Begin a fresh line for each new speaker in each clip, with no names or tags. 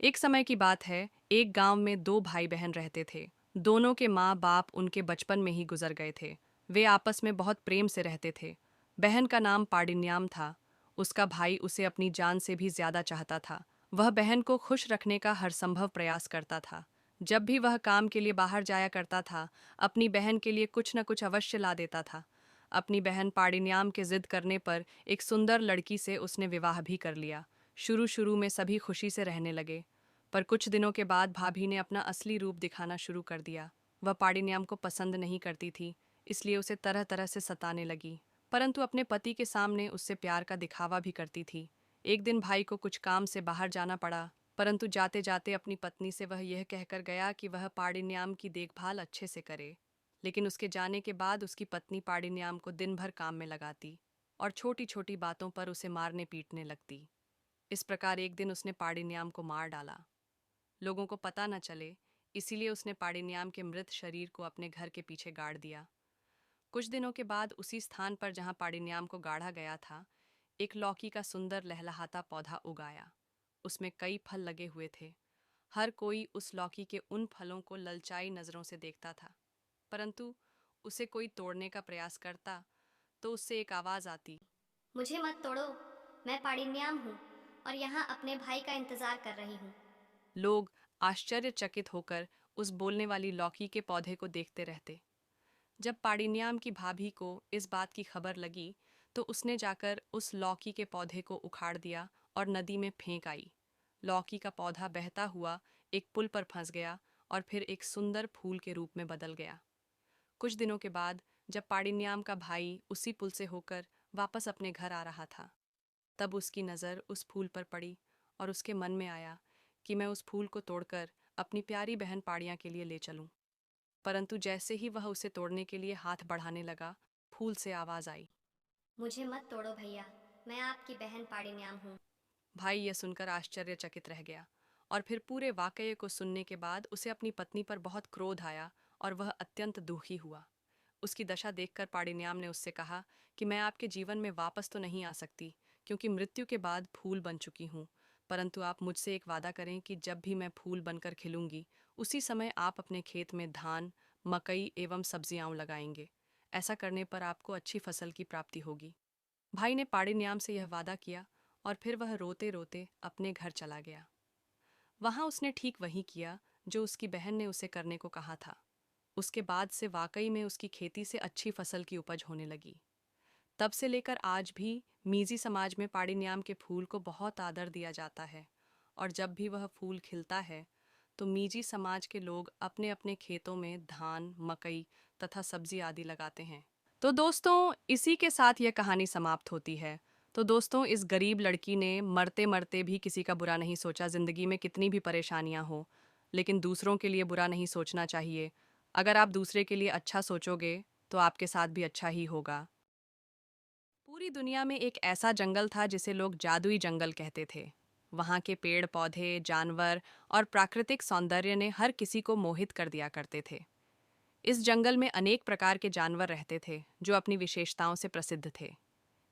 एक समय की बात है। एक गांव में दो भाई बहन रहते थे। दोनों के माँ बाप उनके बचपन में ही गुजर गए थे। वे आपस में बहुत प्रेम से रहते थे। बहन का नाम पाडिन्याम था। उसका भाई उसे अपनी जान से भी ज्यादा चाहता था। वह बहन को खुश रखने का हर संभव प्रयास करता था। जब भी वह काम के लिए बाहर जाया करता था, अपनी बहन के लिए कुछ न कुछ अवश्य ला देता था। अपनी बहन पाडिन्याम के जिद करने पर एक सुंदर लड़की से उसने विवाह भी कर लिया। शुरू शुरू में सभी खुशी से रहने लगे, पर कुछ दिनों के बाद भाभी ने अपना असली रूप दिखाना शुरू कर दिया। वह पाडिन्याम को पसंद नहीं करती थी, इसलिए उसे तरह तरह से सताने लगी, परंतु अपने पति के सामने उससे प्यार का दिखावा भी करती थी। एक दिन भाई को कुछ काम से बाहर जाना पड़ा, परंतु जाते जाते अपनी पत्नी से वह यह कहकर गया कि वह पाडिन्याम की देखभाल अच्छे से करे। लेकिन उसके जाने के बाद उसकी पत्नी पाडिन्याम को दिन भर काम में लगाती और छोटी छोटी बातों पर उसे मारने पीटने लगती। इस प्रकार एक दिन उसने पाडिन्याम को मार डाला। लोगों को पता न चले, इसीलिए उसने पाडिन्याम के मृत शरीर को अपने घर के पीछे गाड़ दिया। कुछ दिनों के बाद उसी स्थान पर जहां पाडिन्याम को गाड़ा गया था, एक लौकी का सुंदर लहलहाता पौधा उगाया। उसमें कई फल लगे हुए थे। हर कोई उस लौकी के उन फलों को ललचाई नजरों से देखता था, परंतु उसे कोई तोड़ने का प्रयास करता तो उससे एक आवाज आती,
मुझे मत तोड़ो। मैं पाडिन्याम हूँ और यहाँ अपने भाई का इंतजार कर रही हूँ।
लोग आश्चर्यचकित होकर उस बोलने वाली लौकी के पौधे को देखते रहते। जब पाडिन्याम की भाभी को इस बात की खबर लगी, तो उसने जाकर उस लौकी के पौधे को उखाड़ दिया और नदी में फेंक आई। लौकी का पौधा बहता हुआ एक पुल पर फंस गया और फिर एक सुंदर फूल के रूप में बदल गया। कुछ दिनों के बाद जब पाडिन्याम का भाई उसी पुल से होकर वापस अपने घर आ रहा था, तब उसकी नज़र उस फूल पर पड़ी और उसके मन में आया कि मैं उस फूल को तोड़कर अपनी प्यारी बहन पाड़िया के लिए ले चलूं। परंतु जैसे ही वह उसे तोड़ने के लिए हाथ बढ़ाने लगा, फूल से आवाज आई।
मुझे मत तोड़ो भैया, मैं आपकी बहन पाडिन्याम हूँ।
भाई यह सुनकर आश्चर्यचकित रह गया, और फिर पूरे वाकये को सुनने के बाद उसे अपनी पत्नी पर बहुत क्रोध आया और वह अत्यंत दुखी हुआ। उसकी दशा देखकर पाडिन्याम ने उससे कहा कि मैं आपके जीवन में वापस तो नहीं आ सकती, क्योंकि मृत्यु के बाद फूल बन चुकी हूँ, परंतु आप मुझसे एक वादा करें कि जब भी मैं फूल बनकर खिलूंगी, उसी समय आप अपने खेत में धान, मकई एवं सब्जियां लगाएंगे। ऐसा करने पर आपको अच्छी फसल की प्राप्ति होगी। भाई ने पाडिन्याम से यह वादा किया और फिर वह रोते रोते अपने घर चला गया। वहां उसने ठीक वही किया जो उसकी बहन ने उसे करने को कहा था। उसके बाद से वाकई में उसकी खेती से अच्छी फसल की उपज होने लगी। तब से लेकर आज भी मीजी समाज में पाडिन्याम के फूल को बहुत आदर दिया जाता है, और जब भी वह फूल खिलता है तो मीजी समाज के लोग अपने अपने खेतों में धान, मकई तथा सब्जी आदि लगाते हैं। तो दोस्तों, इसी के साथ यह कहानी समाप्त होती है। तो दोस्तों, इस गरीब लड़की ने मरते मरते भी किसी का बुरा नहीं सोचा। जिंदगी में कितनी भी परेशानियां हो, लेकिन दूसरों के लिए बुरा नहीं सोचना चाहिए। अगर आप दूसरे के लिए अच्छा सोचोगे तो आपके साथ भी अच्छा ही होगा। पूरी दुनिया में एक ऐसा जंगल था जिसे लोग जादुई जंगल कहते थे। वहाँ के पेड़ पौधे, जानवर और प्राकृतिक सौंदर्य ने हर किसी को मोहित कर दिया करते थे। इस जंगल में अनेक प्रकार के जानवर रहते थे जो अपनी विशेषताओं से प्रसिद्ध थे।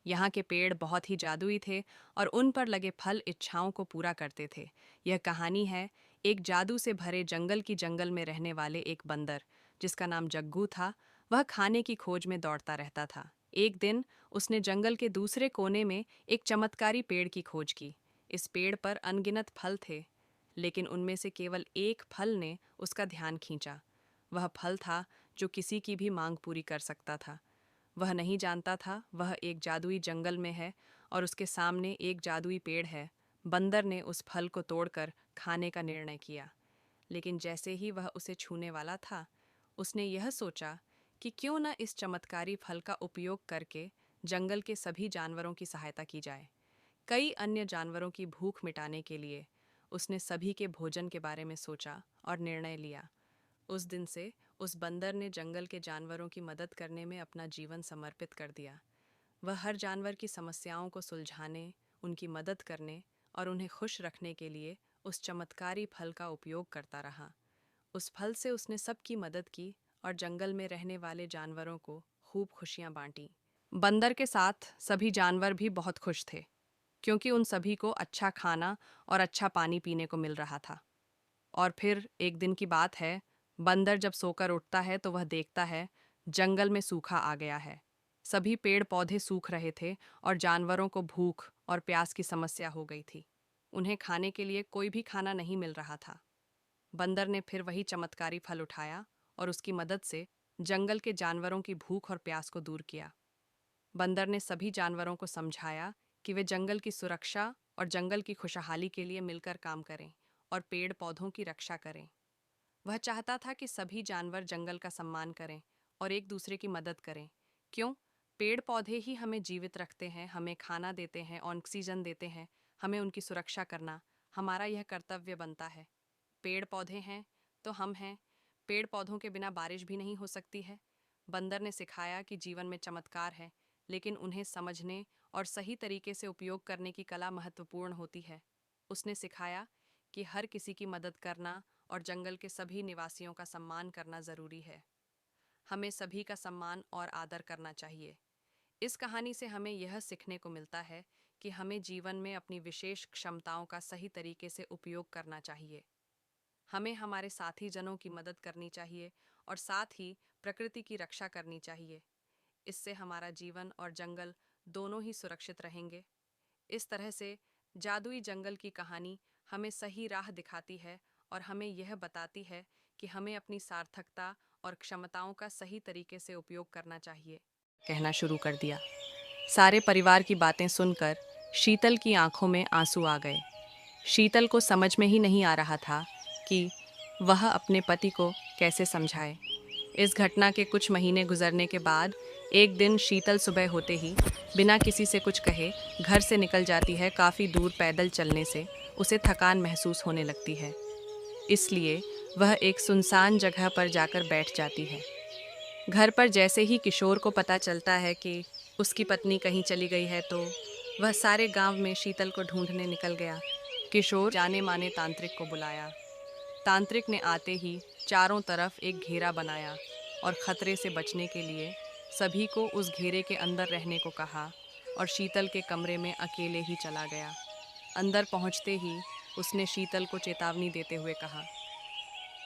यहाँ के पेड़ बहुत ही जादुई थे और उन पर लगे फल इच्छाओं को पूरा करते थे। यह कहानी है एक जादू से भरे जंगल में रहने वाले एक बंदर, जिसका नाम जग्गू था। वह खाने की खोज में दौड़ता रहता था। एक दिन उसने जंगल के दूसरे कोने में एक चमत्कारी पेड़ की खोज की। इस पेड़ पर अनगिनत फल थे, लेकिन उनमें से केवल एक फल ने उसका ध्यान खींचा। वह फल था जो किसी की भी मांग पूरी कर सकता था। वह नहीं जानता था वह एक जादुई जंगल में है और उसके सामने एक जादुई पेड़ है। बंदर ने उस फल को तोड़कर खाने का निर्णय किया, लेकिन जैसे ही वह उसे छूने वाला था, उसने यह सोचा कि क्यों न इस चमत्कारी फल का उपयोग करके जंगल के सभी जानवरों की सहायता की जाए। कई अन्य जानवरों की भूख मिटाने के लिए उसने सभी के भोजन के बारे में सोचा और निर्णय लिया। उस दिन से उस बंदर ने जंगल के जानवरों की मदद करने में अपना जीवन समर्पित कर दिया। वह हर जानवर की समस्याओं को सुलझाने, उनकी मदद करने और उन्हें खुश रखने के लिए उस चमत्कारी फल का उपयोग करता रहा। उस फल से उसने सबकी मदद की और जंगल में रहने वाले जानवरों को खूब खुशियां बांटी। बंदर के साथ सभी जानवर भी बहुत खुश थे। क्योंकि उन सभी को अच्छा खाना और अच्छा पानी पीने को मिल रहा था। और फिर एक दिन की बात है, बंदर जब सोकर उठता है तो वह देखता है जंगल में सूखा आ गया है। सभी पेड़ पौधे सूख रहे थे और जानवरों को भूख और प्यास की समस्या हो गई थी। उन्हें खाने के लिए कोई भी खाना नहीं मिल रहा था। बंदर ने फिर वही चमत्कारी फल उठाया और उसकी मदद से जंगल के जानवरों की भूख और प्यास को दूर किया। बंदर ने सभी जानवरों को समझाया कि वे जंगल की सुरक्षा और जंगल की खुशहाली के लिए मिलकर काम करें और पेड़ पौधों की रक्षा करें। वह चाहता था कि सभी जानवर जंगल का सम्मान करें और एक दूसरे की मदद करें। क्यों? पेड़ पौधे ही हमें जीवित रखते हैं, हमें खाना देते हैं, ऑक्सीजन देते हैं। हमें उनकी सुरक्षा करना हमारा यह कर्तव्य बनता है। पेड़ पौधे हैं तो हम हैं। पेड़ पौधों के बिना बारिश भी नहीं हो सकती है। बंदर ने सिखाया कि जीवन में चमत्कार है, लेकिन उन्हें समझने और सही तरीके से उपयोग करने की कला महत्वपूर्ण होती है। उसने सिखाया कि हर किसी की मदद करना और जंगल के सभी निवासियों का सम्मान करना जरूरी है। हमें सभी का सम्मान और आदर करना चाहिए। इस कहानी से हमें यह सीखने को मिलता है कि हमें जीवन में अपनी विशेष क्षमताओं का सही तरीके से उपयोग करना चाहिए। हमें हमारे साथी जनों की मदद करनी चाहिए और साथ ही प्रकृति की रक्षा करनी चाहिए। इससे हमारा जीवन और जंगल दोनों ही सुरक्षित रहेंगे। इस तरह से जादुई जंगल की कहानी हमें सही राह दिखाती है और हमें यह बताती है कि हमें अपनी सार्थकता और क्षमताओं का सही तरीके से उपयोग करना चाहिए। कहना शुरू कर दिया। सारे परिवार की बातें सुनकर शीतल की आंखों में आंसू आ गए। शीतल को समझ में ही नहीं आ रहा था कि वह अपने पति को कैसे समझाए। इस घटना के कुछ महीने गुजरने के बाद एक दिन शीतल सुबह होते ही बिना किसी से कुछ कहे घर से निकल जाती है। काफ़ी दूर पैदल चलने से उसे थकान महसूस होने लगती है, इसलिए वह एक सुनसान जगह पर जाकर बैठ जाती है। घर पर जैसे ही किशोर को पता चलता है कि उसकी पत्नी कहीं चली गई है तो वह सारे गांव में शीतल को ढूंढने निकल गया। किशोर जाने माने तांत्रिक को बुलाया। तांत्रिक ने आते ही चारों तरफ एक घेरा बनाया और खतरे से बचने के लिए सभी को उस घेरे के अंदर रहने को कहा और शीतल के कमरे में अकेले ही चला गया। अंदर पहुंचते ही उसने शीतल को चेतावनी देते हुए कहा,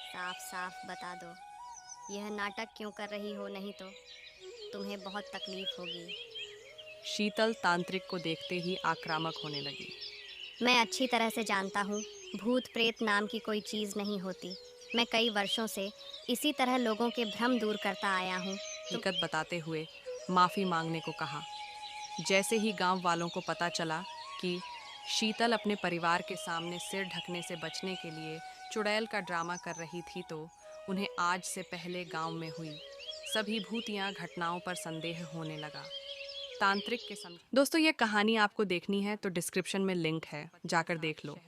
साफ साफ बता दो, यह नाटक क्यों कर रही हो, नहीं तो तुम्हें बहुत तकलीफ होगी।
शीतल तांत्रिक को देखते ही आक्रामक होने लगी।
मैं अच्छी तरह से जानता हूँ, भूत प्रेत नाम की कोई चीज़ नहीं होती। मैं कई वर्षों से इसी तरह लोगों के भ्रम दूर करता आया हूँ।
हकीकत बताते हुए माफी मांगने को कहा। जैसे ही गांव वालों को पता चला कि शीतल अपने परिवार के सामने सिर ढकने से बचने के लिए चुड़ैल का ड्रामा कर रही थी तो उन्हें आज से पहले गांव में हुई सभी भूतिया घटनाओं पर संदेह होने लगा। तांत्रिक के समझ दोस्तों, ये कहानी आपको देखनी है तो डिस्क्रिप्शन में लिंक है, जाकर देख लो।